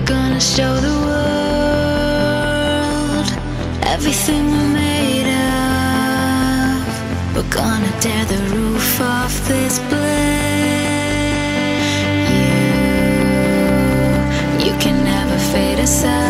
gonna show the world everything we're made of. We're gonna tear the roof off this place. You can never fade aside.